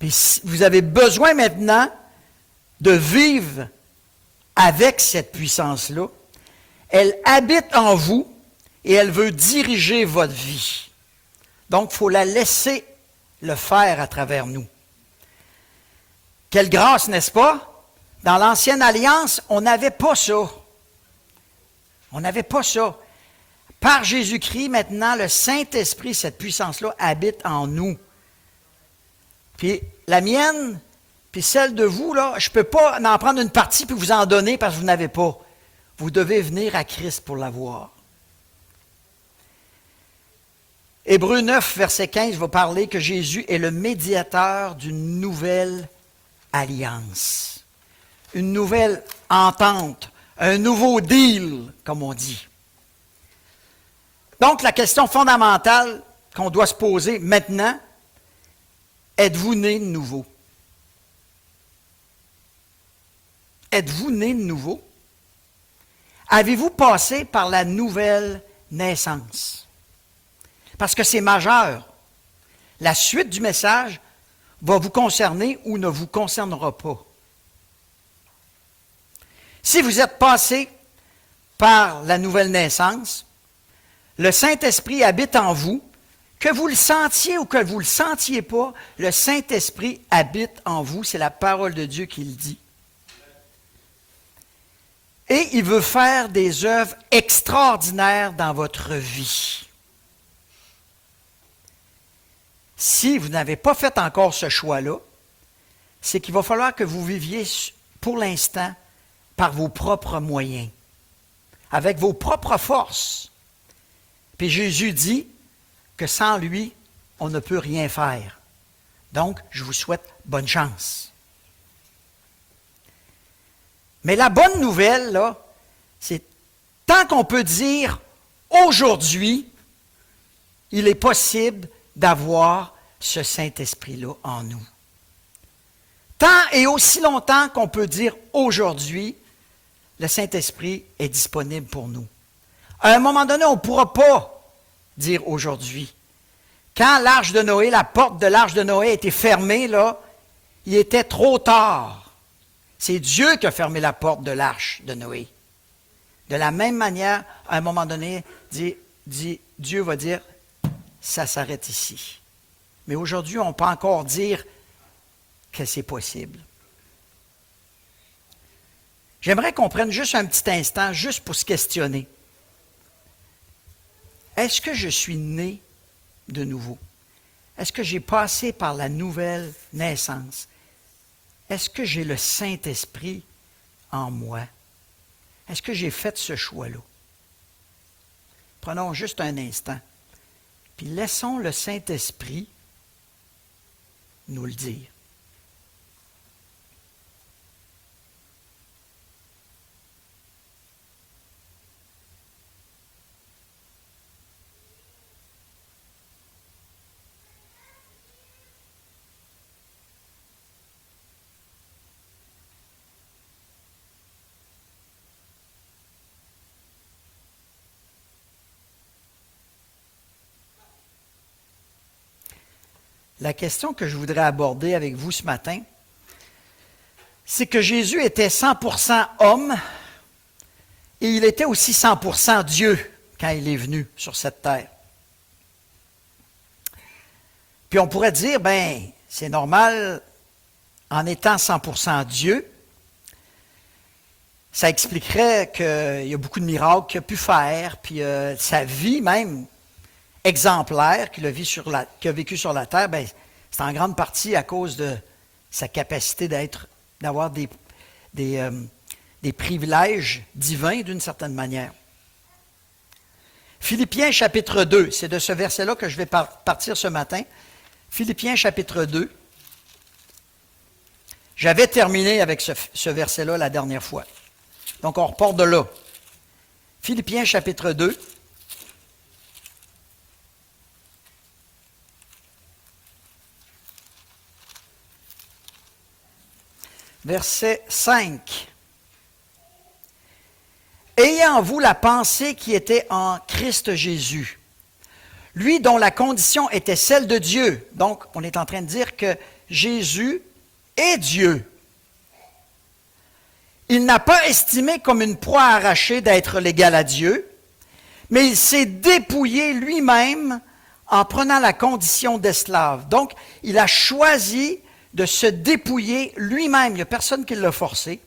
Puis vous avez besoin maintenant de vivre avec cette puissance-là. Elle habite en vous et elle veut diriger votre vie. Donc, il faut la laisser le faire à travers nous. Quelle grâce, n'est-ce pas? Dans l'Ancienne Alliance, on n'avait pas ça. On n'avait pas ça. Par Jésus-Christ, maintenant, le Saint-Esprit, cette puissance-là, habite en nous. Puis la mienne, puis celle de vous, là, je ne peux pas en prendre une partie puis vous en donner parce que vous n'avez pas. Vous devez venir à Christ pour l'avoir. Hébreux 9, verset 15 va parler que Jésus est le médiateur d'une nouvelle alliance. Une nouvelle entente, un nouveau deal, comme on dit. Donc, la question fondamentale qu'on doit se poser maintenant, êtes-vous né de nouveau? Êtes-vous né de nouveau? Avez-vous passé par la nouvelle naissance? Parce que c'est majeur. La suite du message va vous concerner ou ne vous concernera pas. Si vous êtes passé par la nouvelle naissance, le Saint-Esprit habite en vous, que vous le sentiez ou que vous ne le sentiez pas, le Saint-Esprit habite en vous, c'est la parole de Dieu qui le dit. Et il veut faire des œuvres extraordinaires dans votre vie. Si vous n'avez pas fait encore ce choix-là, c'est qu'il va falloir que vous viviez pour l'instant par vos propres moyens, avec vos propres forces. Puis Jésus dit que sans lui, on ne peut rien faire. Donc, je vous souhaite bonne chance. Mais la bonne nouvelle, là, c'est tant qu'on peut dire aujourd'hui, il est possible d'avoir ce Saint-Esprit-là en nous. Tant et aussi longtemps qu'on peut dire aujourd'hui, le Saint-Esprit est disponible pour nous. À un moment donné, on ne pourra pas dire aujourd'hui. Quand l'arche de Noé, la porte de l'arche de Noé était fermée, là, il était trop tard. C'est Dieu qui a fermé la porte de l'arche de Noé. De la même manière, à un moment donné, Dieu va dire, ça s'arrête ici. Mais aujourd'hui, on peut encore dire que c'est possible. J'aimerais qu'on prenne juste un petit instant, juste pour se questionner. Est-ce que je suis né de nouveau? Est-ce que j'ai passé par la nouvelle naissance? Est-ce que j'ai le Saint-Esprit en moi? Est-ce que j'ai fait ce choix-là? Prenons juste un instant. Puis laissons le Saint-Esprit nous le dire. La question que je voudrais aborder avec vous ce matin, c'est que Jésus était 100% homme et il était aussi 100% Dieu quand il est venu sur cette terre. Puis on pourrait dire, c'est normal, en étant 100% Dieu, ça expliquerait qu'il y a beaucoup de miracles qu'il a pu faire, puis sa vie même exemplaire qu'il a vécu sur la terre, c'est en grande partie à cause de sa capacité d'avoir des privilèges divins d'une certaine manière. Philippiens chapitre 2, c'est de ce verset-là que je vais partir ce matin. Philippiens chapitre 2. J'avais terminé avec ce verset-là la dernière fois. Donc on repart de là. Philippiens chapitre 2. Verset 5. Ayez en vous la pensée qui était en Christ Jésus, lui dont la condition était celle de Dieu. Donc, on est en train de dire que Jésus est Dieu. Il n'a pas estimé comme une proie arrachée d'être l'égal à Dieu, mais il s'est dépouillé lui-même en prenant la condition d'esclave. Donc, il a choisi de se dépouiller lui-même. Il n'y a personne qui l'a forcé.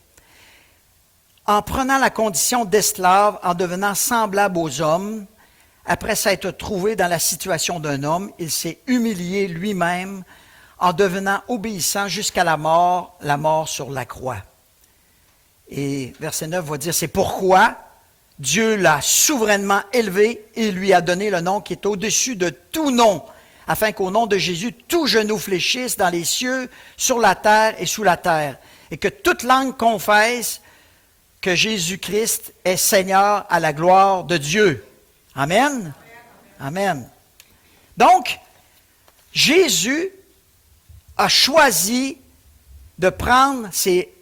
En prenant la condition d'esclave, en devenant semblable aux hommes, après s'être trouvé dans la situation d'un homme, il s'est humilié lui-même en devenant obéissant jusqu'à la mort sur la croix. Et verset 9 va dire, c'est pourquoi Dieu l'a souverainement élevé et lui a donné le nom qui est au-dessus de tout nom, afin qu'au nom de Jésus, tout genou fléchisse dans les cieux, sur la terre et sous la terre, et que toute langue confesse que Jésus-Christ est Seigneur à la gloire de Dieu. Amen? Amen. Donc, Jésus a choisi de prendre ses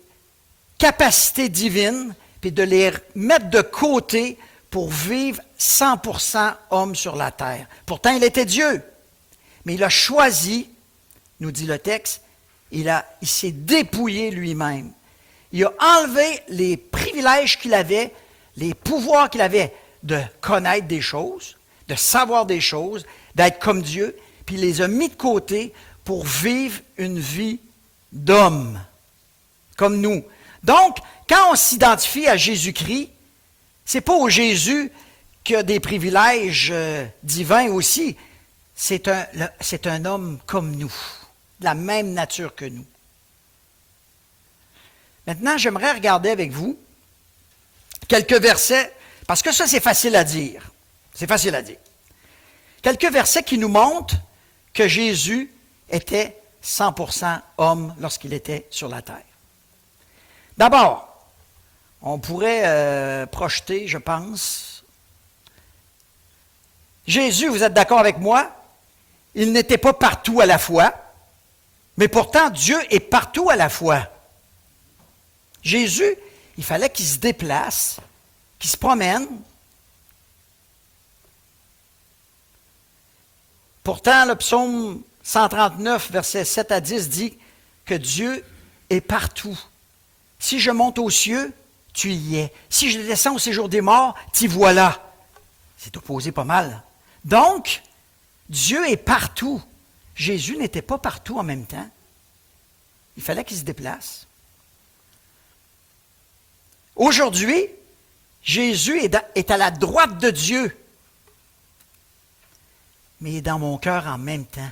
capacités divines puis de les mettre de côté pour vivre 100% homme sur la terre. Pourtant, il était Dieu. Mais il a choisi, nous dit le texte, il s'est dépouillé lui-même. Il a enlevé les privilèges qu'il avait, les pouvoirs qu'il avait de connaître des choses, de savoir des choses, d'être comme Dieu, puis il les a mis de côté pour vivre une vie d'homme, comme nous. Donc, quand on s'identifie à Jésus-Christ, c'est pas au Jésus qui a des privilèges divins aussi. C'est un homme comme nous, de la même nature que nous. Maintenant, j'aimerais regarder avec vous quelques versets, parce que ça, c'est facile à dire. C'est facile à dire. Quelques versets qui nous montrent que Jésus était 100% homme lorsqu'il était sur la terre. D'abord, on pourrait projeter, je pense. Jésus, vous êtes d'accord avec moi? Il n'était pas partout à la fois, mais pourtant Dieu est partout à la fois. Jésus, il fallait qu'il se déplace, qu'il se promène. Pourtant, le psaume 139, versets 7 à 10 dit que Dieu est partout. Si je monte aux cieux, tu y es. Si je descends au séjour des morts, t'y voilà. C'est opposé pas mal. Donc, Dieu est partout. Jésus n'était pas partout en même temps. Il fallait qu'il se déplace. Aujourd'hui, Jésus est à la droite de Dieu, mais il est dans mon cœur en même temps.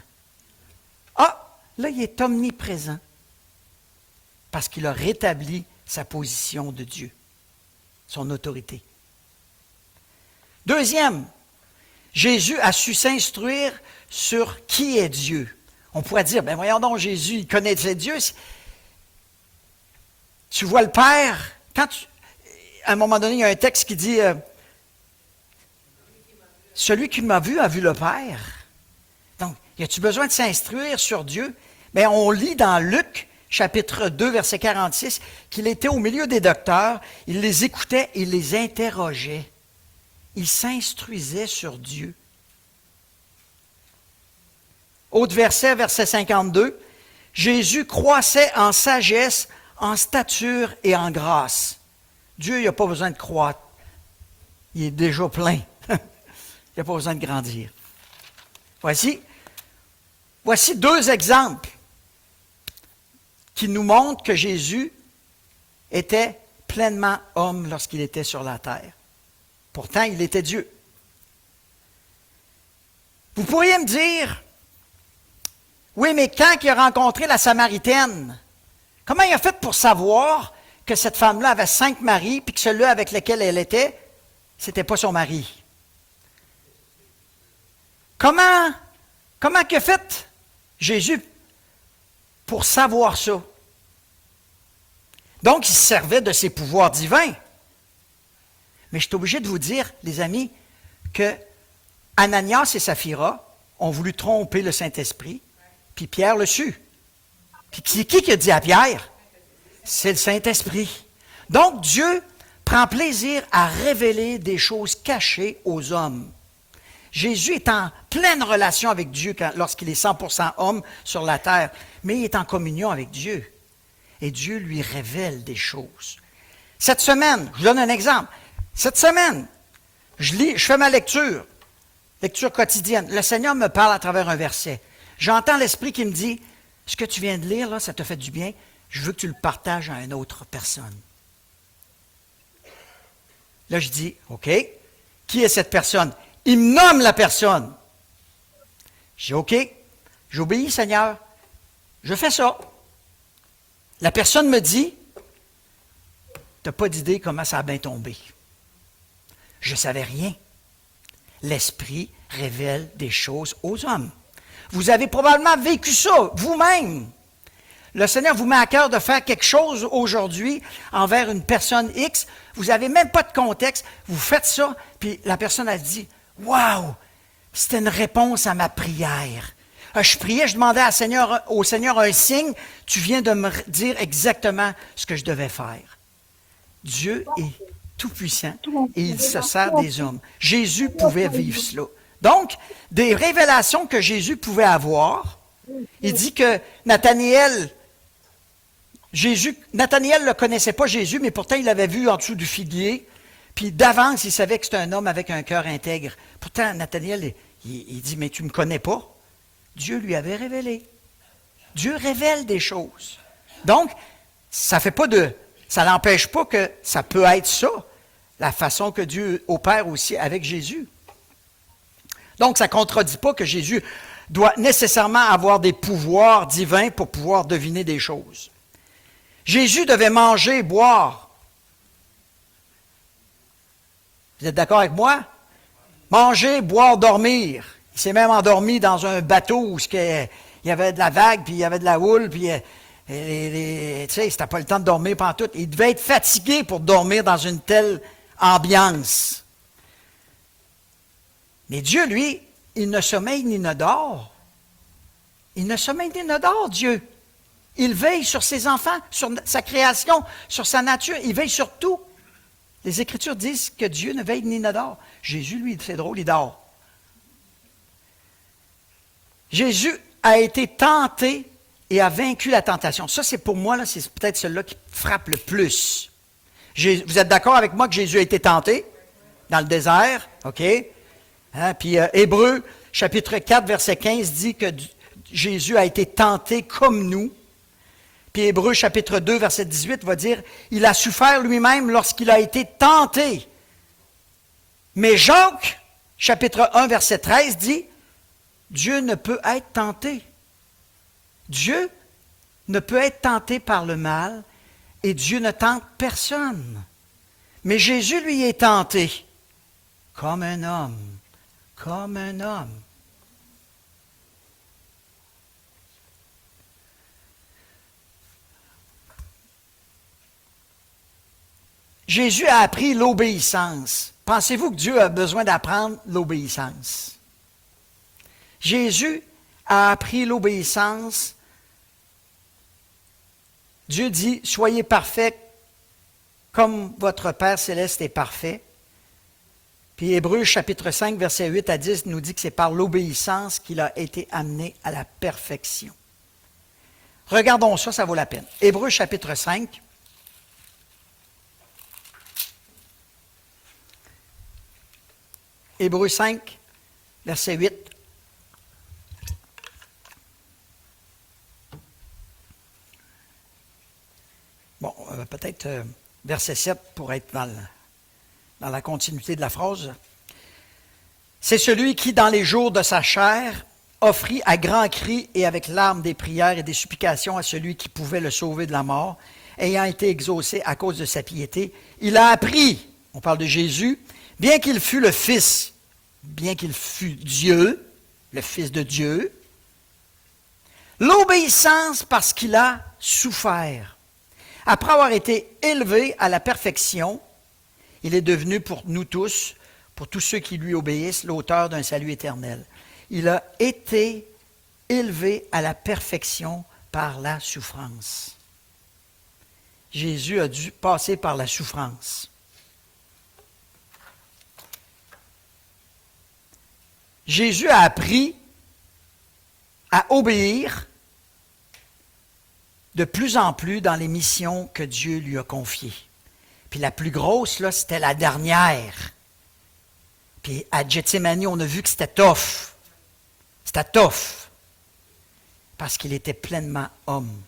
Ah, là, il est omniprésent, parce qu'il a rétabli sa position de Dieu, son autorité. Deuxième, Jésus a su s'instruire sur qui est Dieu. On pourrait dire, ben voyons donc, Jésus, il connaissait Dieu. Tu vois le Père, à un moment donné, il y a un texte qui dit, celui qui m'a vu a vu le Père. Donc, y a-tu besoin de s'instruire sur Dieu? Bien, on lit dans Luc, chapitre 2, verset 46, qu'il était au milieu des docteurs, il les écoutait, il les interrogeait. Il s'instruisait sur Dieu. Autre verset, verset 52, Jésus croissait en sagesse, en stature et en grâce. Dieu, il n'a pas besoin de croître. Il est déjà plein. Il n'a pas besoin de grandir. Voici deux exemples qui nous montrent que Jésus était pleinement homme lorsqu'il était sur la terre. Pourtant, il était Dieu. Vous pourriez me dire, oui, mais quand il a rencontré la Samaritaine, comment il a fait pour savoir que cette femme-là avait 5 maris, puis que celui-là avec lequel elle était, ce n'était pas son mari? Comment qu'a fait Jésus pour savoir ça? Donc, il se servait de ses pouvoirs divins. Mais je suis obligé de vous dire, les amis, que Ananias et Saphira ont voulu tromper le Saint-Esprit, puis Pierre le sut. Puis c'est qui a dit à Pierre? C'est le Saint-Esprit. Donc, Dieu prend plaisir à révéler des choses cachées aux hommes. Jésus est en pleine relation avec Dieu lorsqu'il est 100% homme sur la terre, mais il est en communion avec Dieu. Et Dieu lui révèle des choses. Cette semaine, je vous donne un exemple. Cette semaine, je fais ma lecture quotidienne. Le Seigneur me parle à travers un verset. J'entends l'Esprit qui me dit, ce que tu viens de lire, là, ça te fait du bien, je veux que tu le partages à une autre personne. Là, je dis, OK, qui est cette personne? Il me nomme la personne. Je dis, OK, j'obéis, Seigneur, je fais ça. La personne me dit, tu n'as pas d'idée comment ça a bien tombé. Je ne savais rien. L'Esprit révèle des choses aux hommes. Vous avez probablement vécu ça vous-même. Le Seigneur vous met à cœur de faire quelque chose aujourd'hui envers une personne X. Vous n'avez même pas de contexte. Vous faites ça, puis la personne a dit, « Wow! C'était une réponse à ma prière. » Je priais, je demandais au Seigneur un signe. Tu viens de me dire exactement ce que je devais faire. Dieu est tout-puissant et il se sert des hommes. Jésus pouvait vivre cela. Donc, des révélations que Jésus pouvait avoir, il dit que Nathanaël ne connaissait pas Jésus, mais pourtant il l'avait vu en dessous du figuier, puis d'avance, il savait que c'était un homme avec un cœur intègre. Pourtant, Nathanaël, il dit, mais tu ne me connais pas? Dieu lui avait révélé. Dieu révèle des choses. Donc, ça n'empêche pas que ça peut être ça, la façon que Dieu opère aussi avec Jésus. Donc, ça ne contredit pas que Jésus doit nécessairement avoir des pouvoirs divins pour pouvoir deviner des choses. Jésus devait manger, boire. Vous êtes d'accord avec moi? Manger, boire, dormir. Il s'est même endormi dans un bateau où il y avait de la vague, puis il y avait de la houle, puis tu sais, c'était pas le temps de dormir pantoute. Il devait être fatigué pour dormir dans une telle ambiance. Mais Dieu, lui, il ne sommeille ni ne dort. Il ne sommeille ni ne dort, Dieu. Il veille sur ses enfants, sur sa création, sur sa nature. Il veille sur tout. Les Écritures disent que Dieu ne veille ni ne dort. Jésus, lui, c'est drôle, il dort. Jésus a été tenté et a vaincu la tentation. Ça, c'est pour moi, là, c'est peut-être celui-là qui frappe le plus. Vous êtes d'accord avec moi que Jésus a été tenté dans le désert? OK? Hein? Puis Hébreux, chapitre 4, verset 15, dit que Jésus a été tenté comme nous. Puis Hébreux, chapitre 2, verset 18, va dire, il a souffert lui-même lorsqu'il a été tenté. Mais Jacques, chapitre 1, verset 13, dit, Dieu ne peut être tenté. Dieu ne peut être tenté par le mal et Dieu ne tente personne. Mais Jésus, lui, est tenté comme un homme. Comme un homme. Jésus a appris l'obéissance. Pensez-vous que Dieu a besoin d'apprendre l'obéissance? Jésus a appris l'obéissance. Dieu dit, soyez parfaits comme votre Père céleste est parfait. Puis Hébreux chapitre 5, verset 8 à 10 nous dit que c'est par l'obéissance qu'il a été amené à la perfection. Regardons ça, ça vaut la peine. Hébreux chapitre 5. Hébreux 5, verset 8. Bon, peut-être verset 7 pour être dans la continuité de la phrase. C'est celui qui, dans les jours de sa chair, offrit à grands cris et avec larmes des prières et des supplications à celui qui pouvait le sauver de la mort, ayant été exaucé à cause de sa piété. Il a appris, on parle de Jésus, bien qu'il fût le Fils, bien qu'il fût Dieu, le Fils de Dieu, l'obéissance parce qu'il a souffert. Après avoir été élevé à la perfection, il est devenu pour nous tous, pour tous ceux qui lui obéissent, l'auteur d'un salut éternel. Il a été élevé à la perfection par la souffrance. Jésus a dû passer par la souffrance. Jésus a appris à obéir de plus en plus dans les missions que Dieu lui a confiées. Puis la plus grosse, là, c'était la dernière. Puis à Gethsémani, on a vu que c'était tough. C'était tough. Parce qu'il était pleinement homme.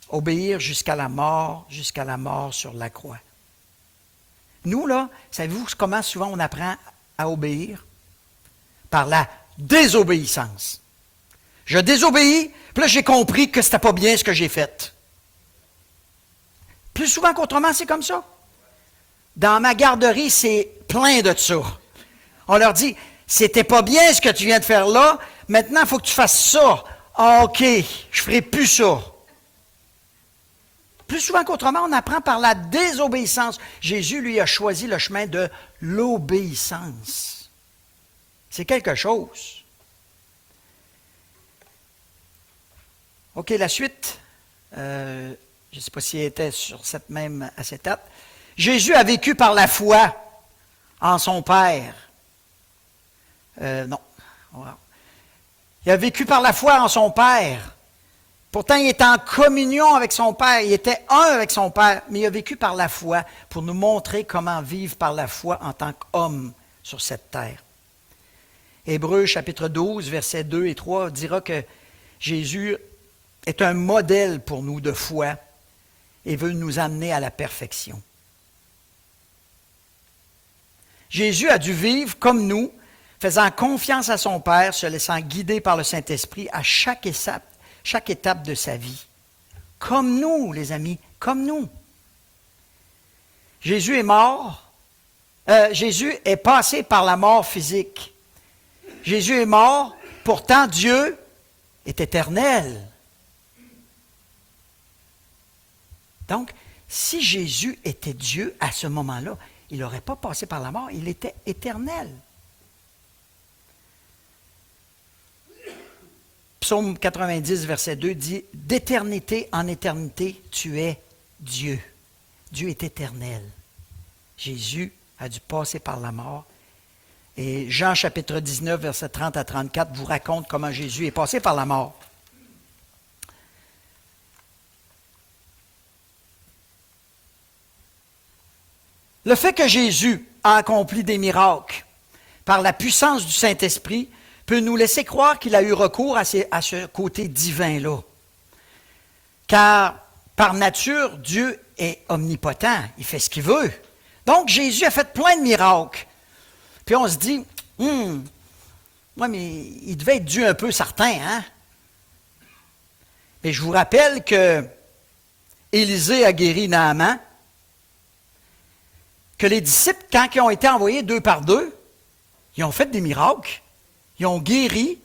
Obéir jusqu'à la mort sur la croix. Nous, là, savez-vous comment souvent on apprend à obéir? Par la désobéissance. Je désobéis, puis là, j'ai compris que c'était pas bien ce que j'ai fait. Plus souvent qu'autrement, c'est comme ça. Dans ma garderie, c'est plein de ça. On leur dit, c'était pas bien ce que tu viens de faire là, maintenant, il faut que tu fasses ça. Ah, OK, je ferai plus ça. Plus souvent qu'autrement, on apprend par la désobéissance. Jésus, lui, a choisi le chemin de l'obéissance. C'est quelque chose. OK, la suite. Je ne sais pas s'il était sur cette même acétate. Jésus a vécu par la foi en son Père. Non. Il a vécu par la foi en son Père. Pourtant, il était en communion avec son Père. Il était un avec son Père. Mais il a vécu par la foi pour nous montrer comment vivre par la foi en tant qu'homme sur cette terre. Hébreux chapitre 12, versets 2 et 3 dira que Jésus est un modèle pour nous de foi et veut nous amener à la perfection. Jésus a dû vivre comme nous, faisant confiance à son Père, se laissant guider par le Saint-Esprit à chaque étape de sa vie. Comme nous, les amis, comme nous. Jésus est mort. Jésus est passé par la mort physique. Jésus est mort, pourtant Dieu est éternel. Donc, si Jésus était Dieu à ce moment-là, il n'aurait pas passé par la mort, il était éternel. Psaume 90, verset 2 dit « D'éternité en éternité, tu es Dieu. » Dieu est éternel. Jésus a dû passer par la mort. Et Jean chapitre 19, verset 30 à 34 vous raconte comment Jésus est passé par la mort. Le fait que Jésus a accompli des miracles par la puissance du Saint-Esprit peut nous laisser croire qu'il a eu recours à ce côté divin-là. Car par nature, Dieu est omnipotent, il fait ce qu'il veut. Donc Jésus a fait plein de miracles. Puis on se dit, ouais, mais il devait être Dieu un peu certain, hein? Mais je vous rappelle que Élisée a guéri Naaman, que les disciples, quand ils ont été envoyés 2 par 2, ils ont fait des miracles, ils ont guéri,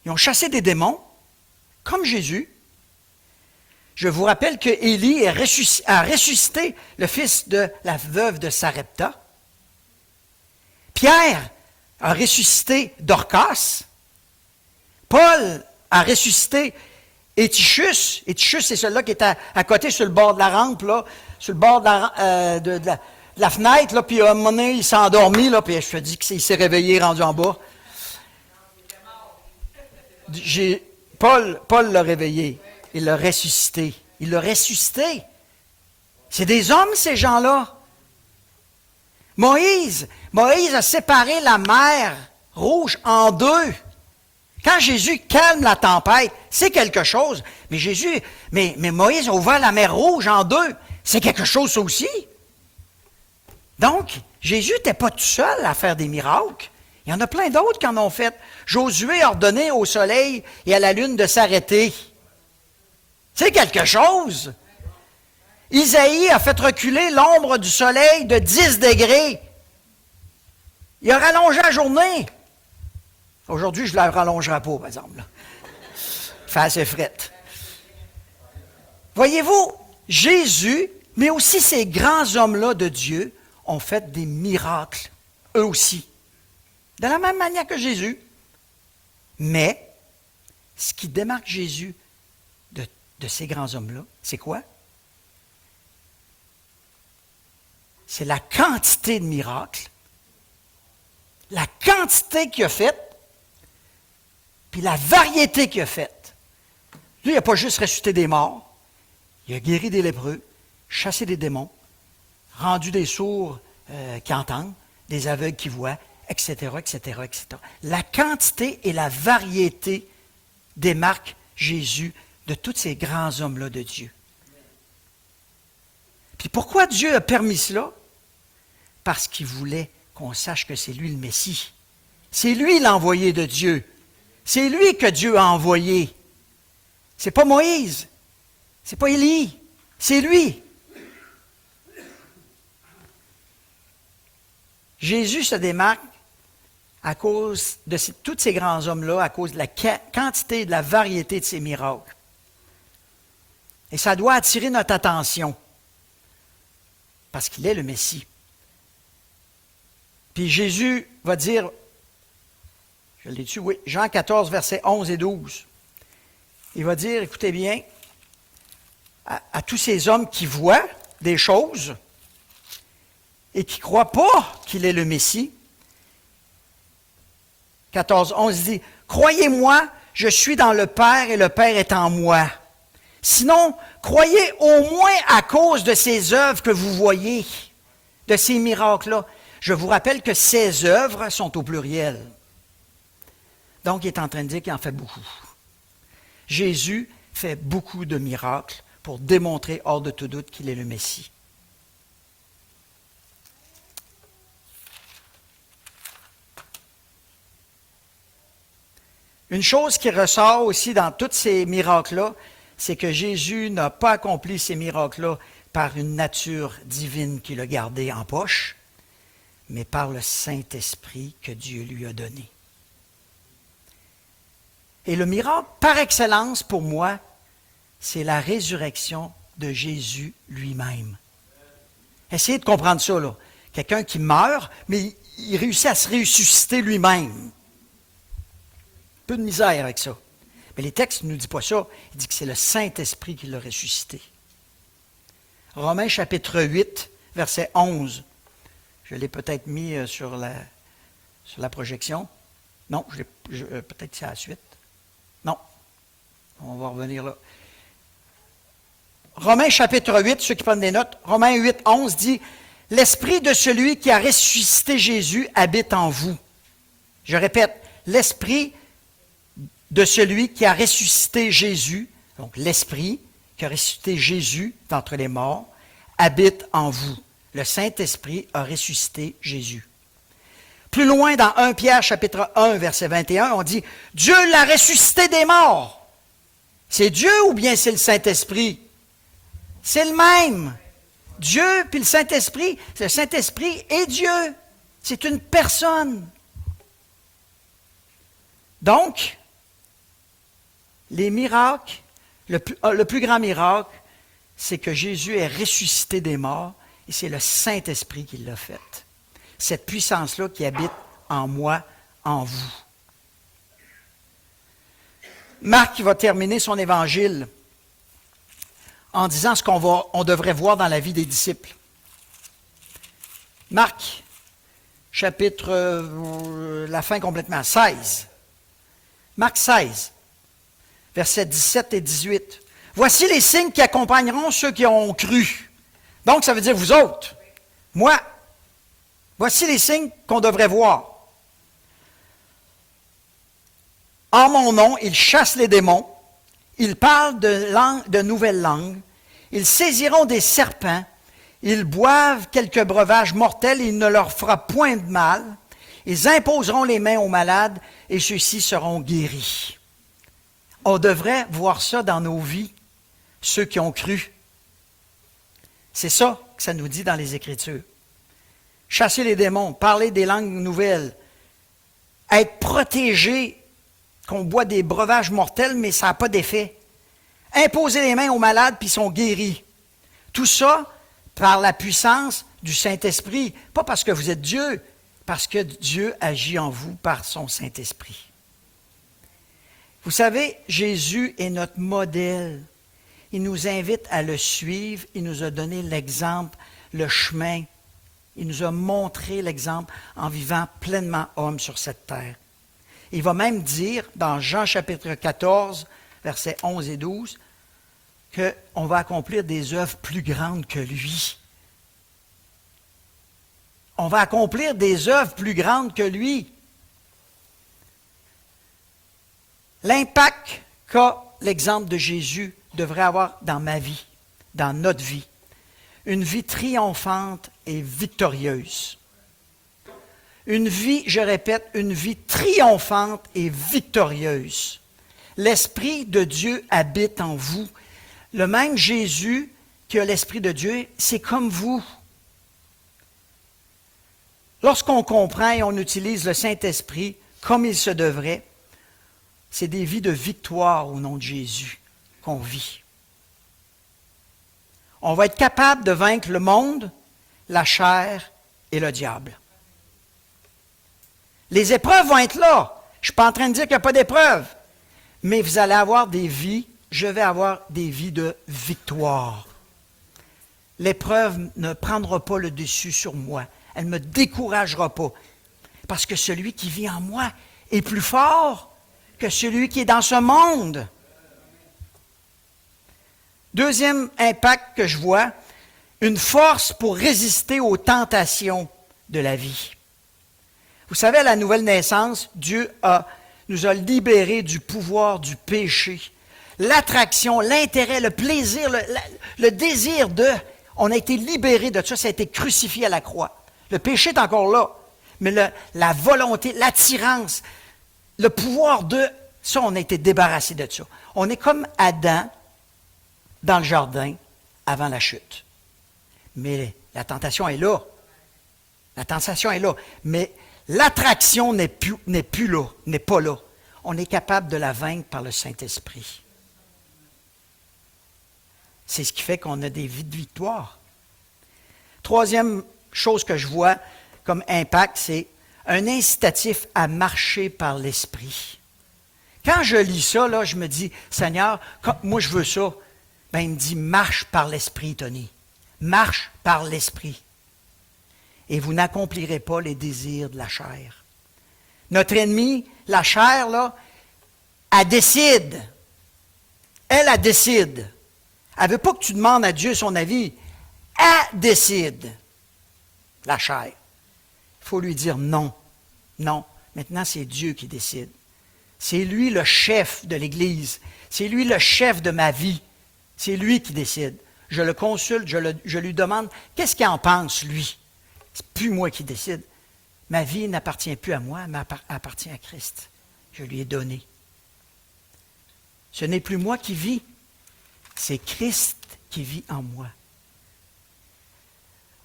ils ont chassé des démons, comme Jésus. Je vous rappelle que Élie a ressuscité le fils de la veuve de Sarepta. Pierre a ressuscité Dorcas. Paul a ressuscité Étichus. Étichus, c'est celui-là qui était à côté sur le bord de la rampe, là, sur le bord de la fenêtre, là, puis à un moment donné, il s'est endormi, là, puis je te dis qu'il s'est réveillé, rendu en bas. Paul l'a réveillé. Il l'a ressuscité. Il l'a ressuscité. C'est des hommes, ces gens-là. Moïse a séparé la mer Rouge en 2. Quand Jésus calme la tempête, c'est quelque chose. Mais Moïse a ouvert la mer Rouge en 2. C'est quelque chose, ça aussi. Donc, Jésus n'était pas tout seul à faire des miracles. Il y en a plein d'autres qui en ont fait. Josué a ordonné au soleil et à la lune de s'arrêter. C'est quelque chose. Isaïe a fait reculer l'ombre du soleil de 10 degrés. Il a rallongé la journée. Aujourd'hui, je ne la rallongerai pas, par exemple. Là. Il fait assez frette. Voyez-vous, Jésus, mais aussi ces grands hommes-là de Dieu, ont fait des miracles, eux aussi. De la même manière que Jésus. Mais, ce qui démarque Jésus de ces grands hommes-là, c'est quoi? C'est la quantité de miracles, la quantité qu'il a faite, puis la variété qu'il a faite. Lui, il n'a pas juste ressuscité des morts, il a guéri des lépreux, chassé des démons, rendu des sourds qui entendent, des aveugles qui voient, etc., etc., etc. La quantité et la variété démarquent Jésus de tous ces grands hommes-là de Dieu. Puis pourquoi Dieu a permis cela? Parce qu'il voulait qu'on sache que c'est lui le Messie. C'est lui l'envoyé de Dieu. C'est lui que Dieu a envoyé. C'est pas Moïse. C'est pas Élie. C'est lui. Jésus se démarque à cause de tous ces grands hommes-là, à cause de la quantité et de la variété de ses miracles. Et ça doit attirer notre attention, parce qu'il est le Messie. Puis Jésus va dire, je l'ai dit, oui, Jean 14, versets 11 et 12. Il va dire, écoutez bien, à tous ces hommes qui voient des choses et qui ne croient pas qu'il est le Messie. 14, 11 dit, « Croyez-moi, je suis dans le Père et le Père est en moi. Sinon, croyez au moins à cause de ces œuvres que vous voyez, de ces miracles-là. » Je vous rappelle que ces œuvres sont au pluriel. Donc, il est en train de dire qu'il en fait beaucoup. Jésus fait beaucoup de miracles pour démontrer hors de tout doute qu'il est le Messie. Une chose qui ressort aussi dans tous ces miracles-là, c'est que Jésus n'a pas accompli ces miracles-là par une nature divine qu'il a gardée en poche, mais par le Saint-Esprit que Dieu lui a donné. Et le miracle par excellence pour moi, c'est la résurrection de Jésus lui-même. Essayez de comprendre ça, là. Quelqu'un qui meurt, mais il réussit à se ressusciter lui-même. Un peu de misère avec ça. Mais les textes ne nous disent pas ça. Il dit que c'est le Saint-Esprit qui l'a ressuscité. Romains chapitre 8, verset 11. Je l'ai peut-être mis sur la projection. Non, peut-être c'est à la suite. Non. On va revenir là. Romains chapitre 8, ceux qui prennent des notes, Romains 8, 11 dit « L'Esprit de celui qui a ressuscité Jésus habite en vous. » Je répète, l'Esprit de celui qui a ressuscité Jésus, donc l'Esprit qui a ressuscité Jésus d'entre les morts, habite en vous. Le Saint-Esprit a ressuscité Jésus. Plus loin, dans 1 Pierre, chapitre 1, verset 21, on dit « Dieu l'a ressuscité des morts. » C'est Dieu ou bien c'est le Saint-Esprit? C'est le même. Dieu puis le Saint-Esprit, c'est le Saint-Esprit et Dieu. C'est une personne. Donc, les miracles, le plus grand miracle, c'est que Jésus est ressuscité des morts et c'est le Saint-Esprit qui l'a fait. Cette puissance-là qui habite en moi, en vous. Marc va terminer son évangile en disant ce on devrait voir dans la vie des disciples. Marc, chapitre, la fin complètement, 16. Marc 16, versets 17 et 18. « Voici les signes qui accompagneront ceux qui ont cru. » Donc, ça veut dire vous autres. Moi, voici les signes qu'on devrait voir. En mon nom, ils chassent les démons, ils parlent de nouvelles langues, ils saisiront des serpents, ils boivent quelques breuvages mortels, il ne leur fera point de mal, ils imposeront les mains aux malades et ceux-ci seront guéris. On devrait voir ça dans nos vies, ceux qui ont cru. C'est ça que ça nous dit dans les Écritures. Chasser les démons, parler des langues nouvelles, être protégé, qu'on boit des breuvages mortels, mais ça n'a pas d'effet. Imposer les mains aux malades, puis ils sont guéris. Tout ça par la puissance du Saint-Esprit. Pas parce que vous êtes Dieu, parce que Dieu agit en vous par son Saint-Esprit. Vous savez, Jésus est notre modèle. Il nous invite à le suivre. Il nous a donné l'exemple, le chemin Il nous a montré l'exemple en vivant pleinement homme sur cette terre. Il va même dire, dans Jean chapitre 14, versets 11 et 12, qu'on va accomplir des œuvres plus grandes que lui. On va accomplir des œuvres plus grandes que lui. L'impact qu'a l'exemple de Jésus devrait avoir dans ma vie, dans notre vie. Une vie triomphante et victorieuse. Une vie, je répète, une vie triomphante et victorieuse. L'Esprit de Dieu habite en vous. Le même Jésus qui a l'Esprit de Dieu, c'est comme vous. Lorsqu'on comprend et on utilise le Saint-Esprit comme il se devrait, c'est des vies de victoire au nom de Jésus qu'on vit. On va être capable de vaincre le monde, la chair et le diable. Les épreuves vont être là. Je ne suis pas en train de dire qu'il n'y a pas d'épreuves. Mais vous allez avoir des vies, je vais avoir des vies de victoire. L'épreuve ne prendra pas le dessus sur moi. Elle ne me découragera pas. Parce que celui qui vit en moi est plus fort que celui qui est dans ce monde. Deuxième impact que je vois, une force pour résister aux tentations de la vie. Vous savez, à la nouvelle naissance, Dieu nous a libérés du pouvoir du péché. L'attraction, l'intérêt, le plaisir, le désir de... On a été libérés de ça, ça a été crucifié à la croix. Le péché est encore là, mais la volonté, l'attirance, le pouvoir de... Ça, on a été débarrassés de ça. On est comme Adam dans le jardin avant la chute. Mais la tentation est là. La tentation est là. Mais l'attraction n'est plus là, n'est pas là. On est capable de la vaincre par le Saint-Esprit. C'est ce qui fait qu'on a des vies de victoire. Troisième chose que je vois comme impact, c'est un incitatif à marcher par l'Esprit. Quand je lis ça, là, je me dis, Seigneur, moi je veux ça. Ben, il me dit, marche par l'Esprit, Tony. Marche par l'Esprit. Et vous n'accomplirez pas les désirs de la chair. Notre ennemi, la chair, là, elle décide. Elle décide. Elle ne veut pas que tu demandes à Dieu son avis. Elle décide. La chair. Il faut lui dire non. Non. Maintenant, c'est Dieu qui décide. C'est lui le chef de l'Église. C'est lui le chef de ma vie. C'est lui qui décide. Je le consulte, je lui demande qu'est-ce qu'il en pense, lui. C'est plus moi qui décide. Ma vie n'appartient plus à moi, mais appartient à Christ. Je lui ai donné. Ce n'est plus moi qui vis, c'est Christ qui vit en moi.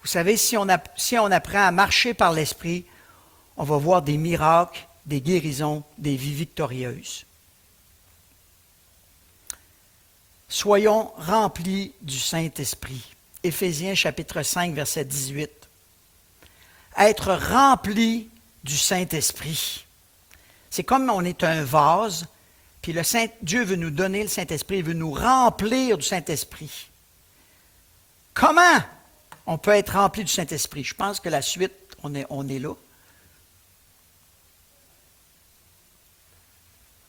Vous savez, si on apprend à marcher par l'Esprit, on va voir des miracles, des guérisons, des vies victorieuses. Soyons remplis du Saint-Esprit. Éphésiens chapitre 5, verset 18. Être rempli du Saint-Esprit. C'est comme on est un vase, puis Dieu veut nous donner le Saint-Esprit, il veut nous remplir du Saint-Esprit. Comment on peut être rempli du Saint-Esprit? Je pense que la suite, on est là.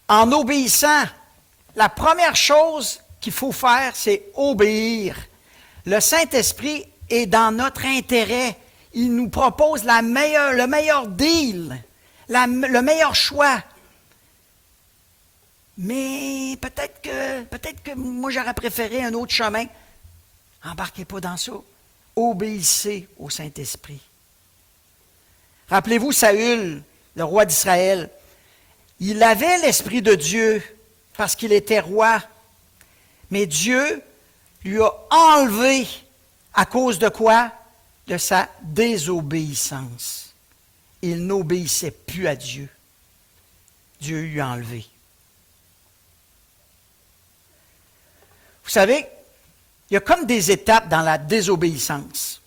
En obéissant, la première chose qu'il faut faire, c'est obéir. Le Saint-Esprit est dans notre intérêt. Il nous propose le meilleur deal, le meilleur choix. Mais peut-être que moi, j'aurais préféré un autre chemin. Embarquez pas dans ça. Obéissez au Saint-Esprit. Rappelez-vous Saül, le roi d'Israël. Il avait l'Esprit de Dieu parce qu'il était roi. Mais Dieu lui a enlevé à cause de quoi? De sa désobéissance. Il n'obéissait plus à Dieu. Dieu lui a enlevé. Vous savez, il y a comme des étapes dans la désobéissance.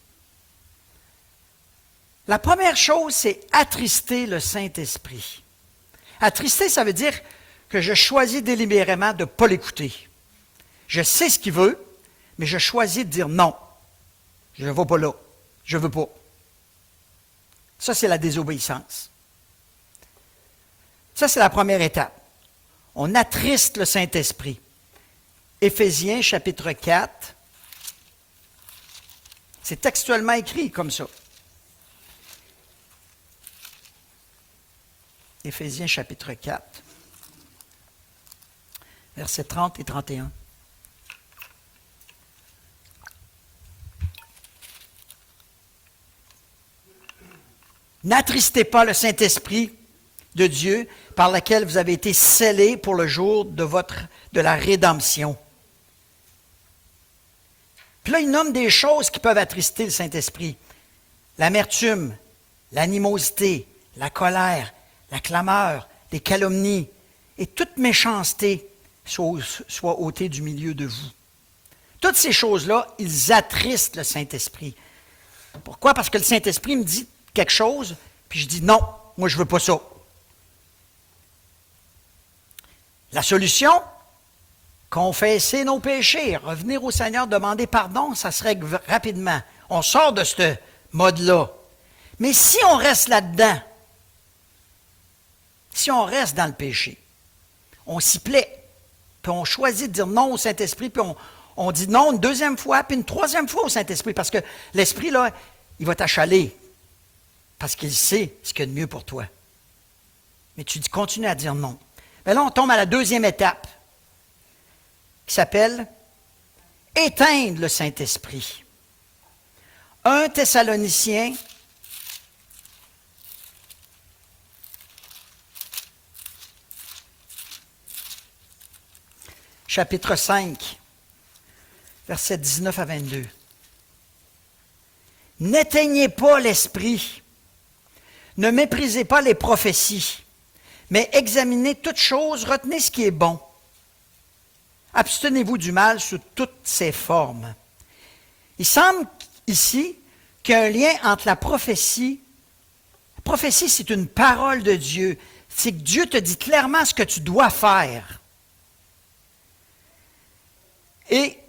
La première chose, c'est attrister le Saint-Esprit. Attrister, ça veut dire que je choisis délibérément de ne pas l'écouter. Je sais ce qu'il veut, mais je choisis de dire non. Je ne vais pas là. Je ne veux pas. Ça, c'est la désobéissance. Ça, c'est la première étape. On attriste le Saint-Esprit. Éphésiens, chapitre 4. C'est textuellement écrit comme ça. Éphésiens, chapitre 4, versets 30 et 31. N'attristez pas le Saint-Esprit de Dieu par lequel vous avez été scellés pour le jour de la rédemption. Puis là, il nomme des choses qui peuvent attrister le Saint-Esprit. L'amertume, l'animosité, la colère, la clameur, les calomnies et toute méchanceté soit ôtée du milieu de vous. Toutes ces choses-là, ils attristent le Saint-Esprit. Pourquoi? Parce que le Saint-Esprit me dit quelque chose, puis je dis non, moi je ne veux pas ça. La solution? Confesser nos péchés, revenir au Seigneur, demander pardon, ça se règle rapidement. On sort de ce mode-là. Mais si on reste là-dedans, si on reste dans le péché, on s'y plaît, puis on choisit de dire non au Saint-Esprit, puis on dit non une deuxième fois, puis une troisième fois au Saint-Esprit, parce que l'Esprit, là, il va t'achaler, parce qu'il sait ce qu'il y a de mieux pour toi. Mais tu continues à dire non. Mais là, on tombe à la deuxième étape, qui s'appelle éteindre le Saint-Esprit. 1 Thessaloniciens, chapitre 5, versets 19 à 22. N'éteignez pas l'esprit, ne méprisez pas les prophéties, mais examinez toutes choses, retenez ce qui est bon. Abstenez-vous du mal sous toutes ses formes. Il semble ici qu'il y a un lien entre la prophétie. La prophétie, c'est une parole de Dieu. C'est que Dieu te dit clairement ce que tu dois faire. Et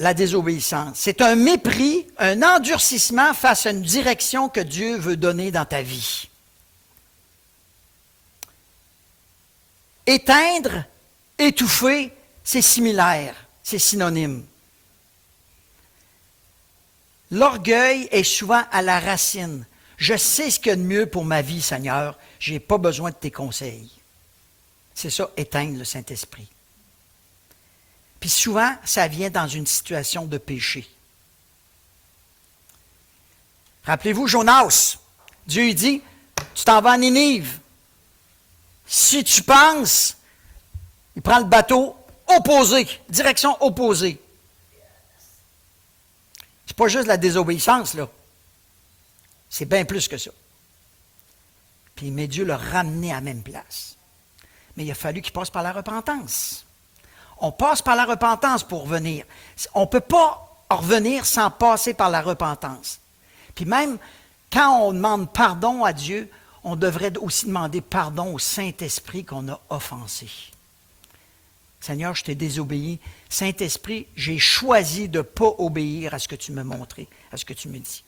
la désobéissance, c'est un mépris, un endurcissement face à une direction que Dieu veut donner dans ta vie. Éteindre, étouffer, c'est similaire, c'est synonyme. L'orgueil est souvent à la racine. Je sais ce qu'il y a de mieux pour ma vie, Seigneur. Je n'ai pas besoin de tes conseils. C'est ça, éteindre le Saint-Esprit. Puis souvent, ça vient dans une situation de péché. Rappelez-vous Jonas. Dieu lui dit, tu t'en vas à Ninive. Si tu penses, il prend le bateau opposé, direction opposée. C'est pas juste la désobéissance, là. C'est bien plus que ça. Puis, mais Dieu l'a ramené à la même place. Mais il a fallu qu'il passe par la repentance. On passe par la repentance pour revenir. On ne peut pas revenir sans passer par la repentance. Puis même, quand on demande pardon à Dieu, on devrait aussi demander pardon au Saint-Esprit qu'on a offensé. Seigneur, je t'ai désobéi. Saint-Esprit, j'ai choisi de ne pas obéir à ce que tu m'as montré, à ce que tu me dis.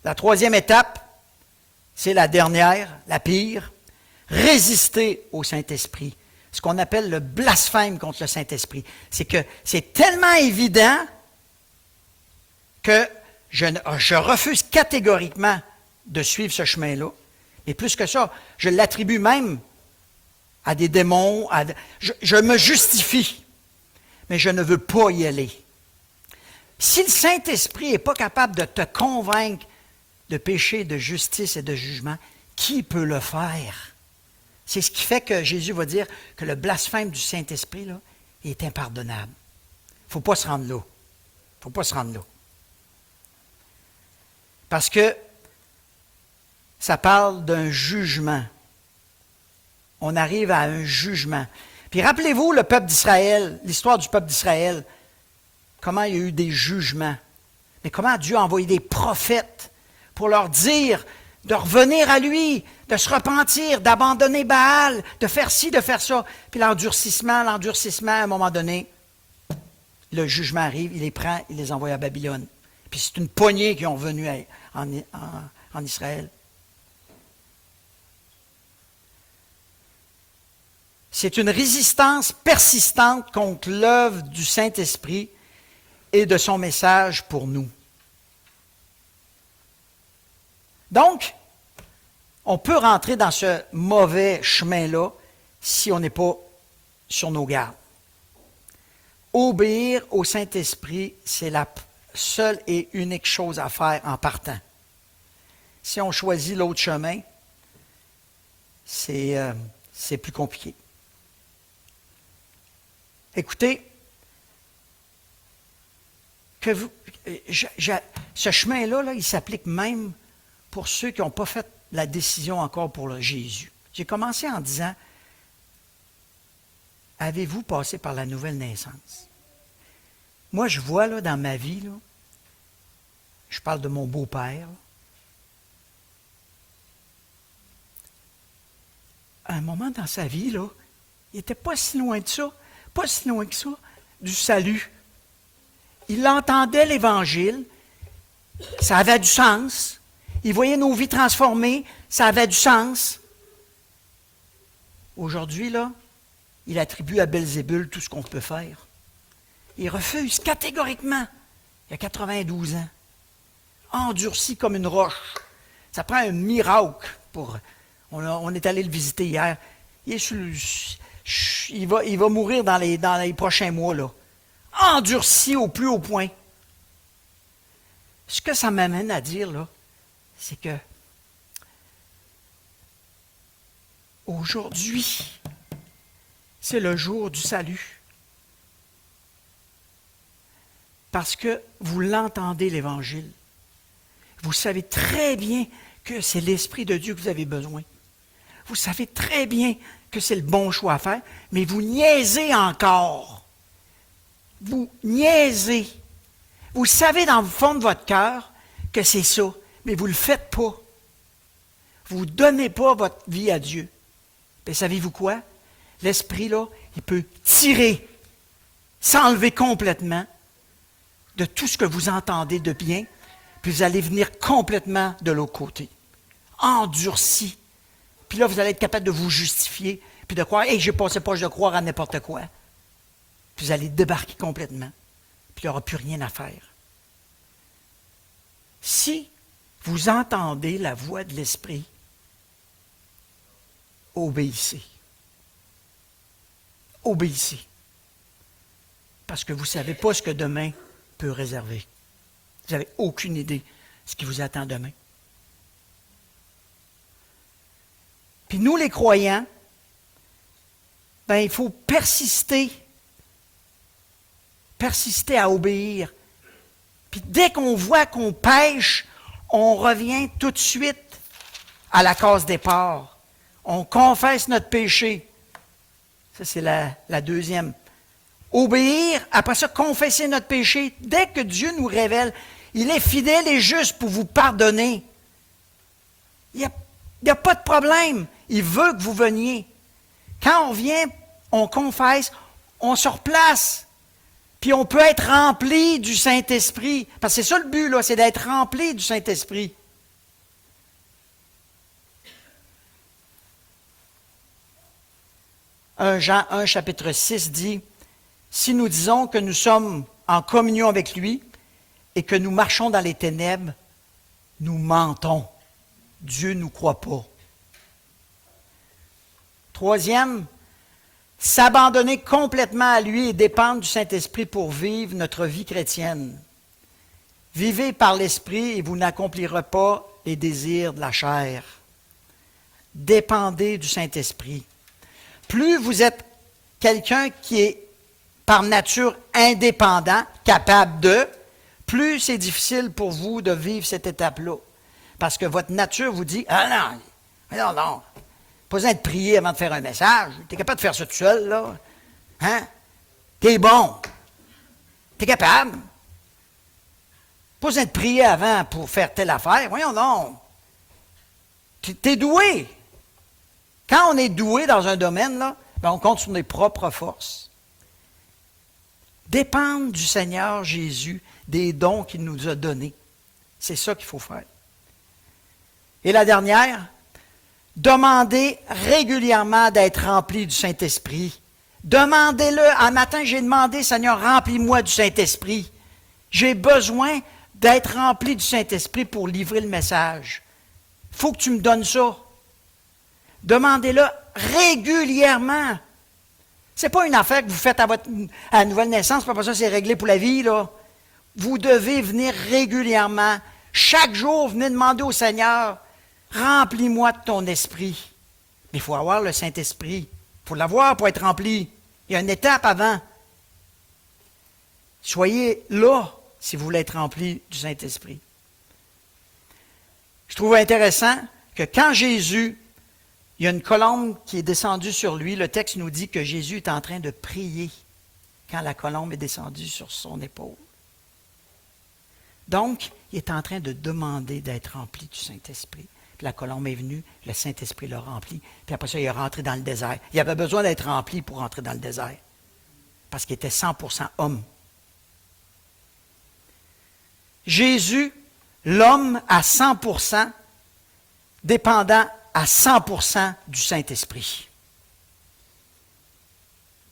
La troisième étape, c'est la dernière, la pire. Résister au Saint-Esprit. Ce qu'on appelle le blasphème contre le Saint-Esprit. C'est que c'est tellement évident que je refuse catégoriquement de suivre ce chemin-là. Et plus que ça, je l'attribue même à des démons. Je me justifie, mais je ne veux pas y aller. Si le Saint-Esprit n'est pas capable de te convaincre de péché, de justice et de jugement, qui peut le faire? C'est ce qui fait que Jésus va dire que le blasphème du Saint-Esprit là, est impardonnable. Il ne faut pas se rendre là. Il ne faut pas se rendre là. Parce que ça parle d'un jugement. On arrive à un jugement. Puis rappelez-vous le peuple d'Israël, l'histoire du peuple d'Israël, comment il y a eu des jugements. Mais comment Dieu a envoyé des prophètes pour leur dire de revenir à lui, de se repentir, d'abandonner Baal, de faire ci, de faire ça. Puis l'endurcissement, à un moment donné, le jugement arrive, il les prend, il les envoie à Babylone. Puis c'est une poignée qui ont venu en Israël. C'est une résistance persistante contre l'œuvre du Saint-Esprit et de son message pour nous. Donc, on peut rentrer dans ce mauvais chemin-là si on n'est pas sur nos gardes. Obéir au Saint-Esprit, c'est la seule et unique chose à faire en partant. Si on choisit l'autre chemin, c'est plus compliqué. Écoutez, ce chemin-là, là, il s'applique même pour ceux qui n'ont pas fait la décision encore pour le Jésus. J'ai commencé en disant, avez-vous passé par la nouvelle naissance? Moi, je vois là, dans ma vie, là, je parle de mon beau-père, à un moment dans sa vie, là, il n'était pas si loin de ça, pas si loin que ça, du salut. Il entendait l'Évangile, ça avait du sens. Il voyait nos vies transformées, ça avait du sens. Aujourd'hui, là, il attribue à Belzébul tout ce qu'on peut faire. Il refuse catégoriquement. Il a 92 ans. Endurci comme une roche. Ça prend un miracle pour... On est allé le visiter hier. Il va mourir dans les prochains mois, là. Endurci au plus haut point. Ce que ça m'amène à dire, là, c'est que aujourd'hui, c'est le jour du salut. Parce que vous l'entendez, l'Évangile. Vous savez très bien que c'est l'Esprit de Dieu que vous avez besoin. Vous savez très bien que c'est le bon choix à faire, mais vous niaisez encore. Vous niaisez. Vous savez dans le fond de votre cœur que c'est ça, mais vous ne le faites pas. Vous ne donnez pas votre vie à Dieu. Et savez-vous quoi? L'Esprit, là, il peut tirer, s'enlever complètement de tout ce que vous entendez de bien, puis vous allez venir complètement de l'autre côté. Endurci. Puis là, vous allez être capable de vous justifier, puis de croire, « Hey, j'ai passé proche de croire à n'importe quoi. » Puis vous allez débarquer complètement, puis il n'y aura plus rien à faire. Si vous entendez la voix de l'Esprit, obéissez. Obéissez. Parce que vous ne savez pas ce que demain peut réserver. Vous n'avez aucune idée de ce qui vous attend demain. Puis nous, les croyants, ben, il faut persister à obéir. Puis dès qu'on voit qu'on pêche, on revient tout de suite à la case départ. On confesse notre péché. Ça, c'est la deuxième. Obéir, après ça, confesser notre péché. Dès que Dieu nous révèle, il est fidèle et juste pour vous pardonner. Il n'y a pas de problème. Il veut que vous veniez. Quand on vient, on confesse, on se replace. Puis on peut être rempli du Saint-Esprit. Parce que c'est ça le but, là, c'est d'être rempli du Saint-Esprit. Jean 1, chapitre 6 dit, « Si nous disons que nous sommes en communion avec lui et que nous marchons dans les ténèbres, nous mentons. Dieu ne nous croit pas. » Troisième, s'abandonner complètement à lui et dépendre du Saint-Esprit pour vivre notre vie chrétienne. Vivez par l'Esprit et vous n'accomplirez pas les désirs de la chair. Dépendez du Saint-Esprit. Plus vous êtes quelqu'un qui est par nature indépendant, capable de, plus c'est difficile pour vous de vivre cette étape-là. Parce que votre nature vous dit, « Ah non, pas besoin de prier avant de faire un message. Tu es capable de faire ça tout seul, là. Hein? T'es bon. T'es capable. Pas besoin de prier avant pour faire telle affaire. Voyons donc. T'es doué. » Quand on est doué dans un domaine, là, ben on compte sur nos propres forces. Dépendre du Seigneur Jésus, des dons qu'il nous a donnés. C'est ça qu'il faut faire. Et la dernière, demandez régulièrement d'être rempli du Saint-Esprit. Demandez-le. Un matin, j'ai demandé, Seigneur, remplis-moi du Saint-Esprit. J'ai besoin d'être rempli du Saint-Esprit pour livrer le message. Il faut que tu me donnes ça. Demandez-le régulièrement. Ce n'est pas une affaire que vous faites à la nouvelle naissance, pas pour ça c'est réglé pour la vie, là. Vous devez venir régulièrement. Chaque jour, venez demander au Seigneur, remplis-moi de ton esprit. Mais il faut avoir le Saint-Esprit. Il faut l'avoir pour être rempli. Il y a une étape avant. Soyez là si vous voulez être rempli du Saint-Esprit. Je trouve intéressant que quand Jésus, il y a une colombe qui est descendue sur lui, le texte nous dit que Jésus est en train de prier quand la colombe est descendue sur son épaule. Donc, il est en train de demander d'être rempli du Saint-Esprit. Puis la colombe est venue, le Saint-Esprit l'a rempli. Puis après ça, il est rentré dans le désert. Il avait besoin d'être rempli pour rentrer dans le désert. Parce qu'il était 100% homme. Jésus, l'homme à 100%, dépendant à 100% du Saint-Esprit.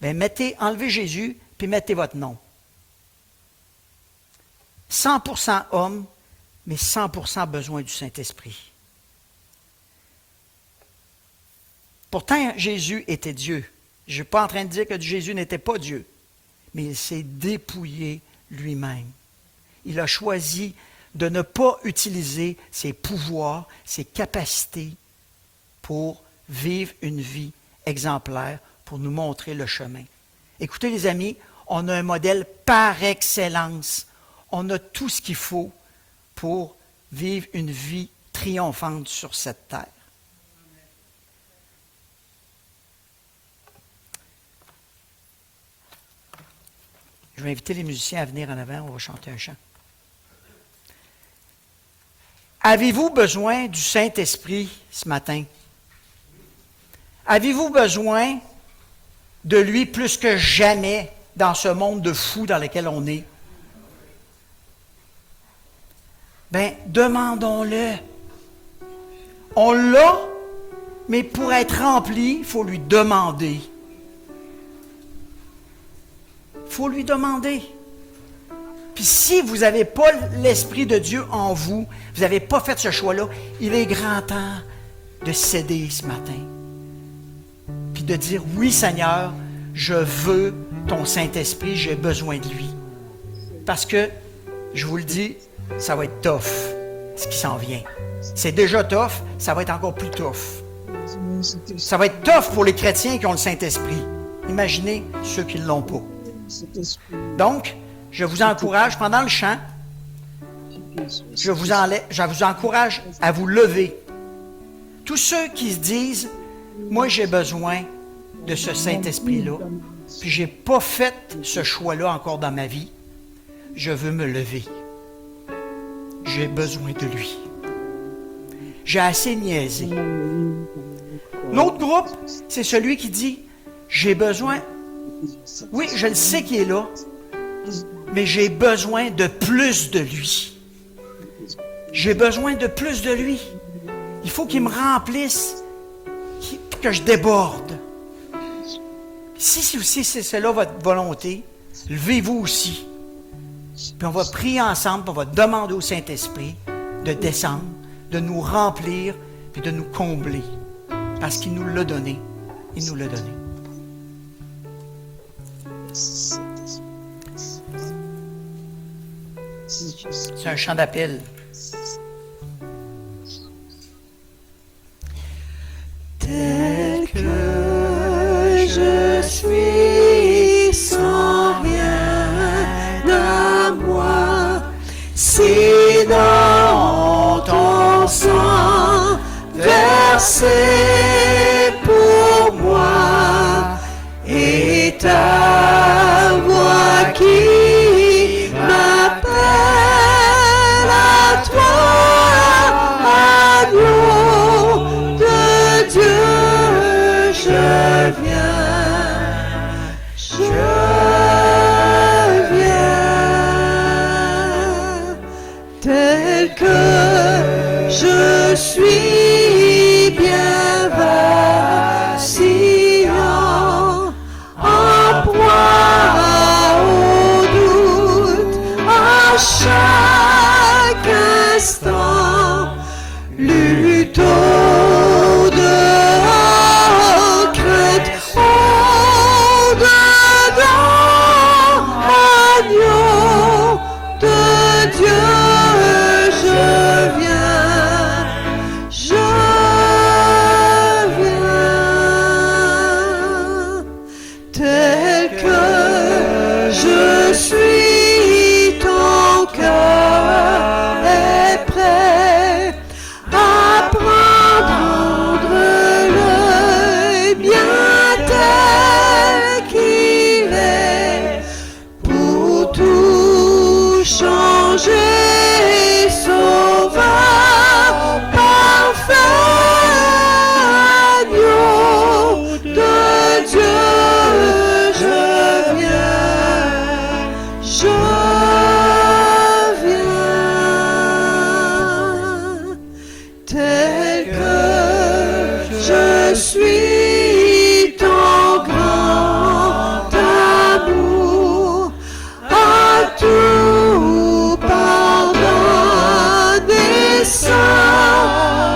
Bien, enlevez Jésus, puis mettez votre nom. 100% homme, mais 100% besoin du Saint-Esprit. Pourtant, Jésus était Dieu. Je ne suis pas en train de dire que Jésus n'était pas Dieu, mais il s'est dépouillé lui-même. Il a choisi de ne pas utiliser ses pouvoirs, ses capacités pour vivre une vie exemplaire, pour nous montrer le chemin. Écoutez les amis, on a un modèle par excellence. On a tout ce qu'il faut pour vivre une vie triomphante sur cette terre. Je vais inviter les musiciens à venir en avant, on va chanter un chant. Avez-vous besoin du Saint-Esprit ce matin? Avez-vous besoin de lui plus que jamais dans ce monde de fous dans lequel on est? Bien, demandons-le. On l'a, mais pour être rempli, il faut lui demander. Il faut lui demander. Puis si vous n'avez pas l'Esprit de Dieu en vous, vous n'avez pas fait ce choix-là, il est grand temps de céder ce matin. Puis de dire, oui Seigneur, je veux ton Saint-Esprit, j'ai besoin de lui. Parce que, je vous le dis, ça va être tough, ce qui s'en vient. C'est déjà tough, ça va être encore plus tough. Ça va être tough pour les chrétiens qui ont le Saint-Esprit. Imaginez ceux qui ne l'ont pas. Donc, je vous encourage, pendant le chant, je vous encourage à vous lever. Tous ceux qui se disent, moi j'ai besoin de ce Saint-Esprit-là, puis je n'ai pas fait ce choix-là encore dans ma vie, je veux me lever. J'ai besoin de lui. J'ai assez niaisé. L'autre groupe, c'est celui qui dit, j'ai besoin, oui, je le sais qu'il est là, mais j'ai besoin de plus de lui. J'ai besoin de plus de lui. Il faut qu'il me remplisse, que je déborde. Si aussi c'est cela votre volonté, levez-vous aussi. Puis on va prier ensemble, puis on va demander au Saint-Esprit de descendre, de nous remplir, puis de nous combler. Parce qu'il nous l'a donné. Il nous l'a donné. C'est un chant d'appel. Tel que je suis sans rien à moi, c'est dans ton sang versé pour moi et ta voix qui m'appelle à toi, agneau de Dieu, je viens, je viens. tel que je suis, ton cœur est prêt à prendre bien tel qu'il est pour tout changer, sauveur parfait, agneau de Dieu, je viens, tel que je suis, ton grand amour à tout pardonner sans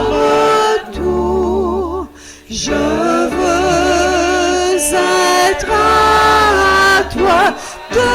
retour. Je veux être à toi de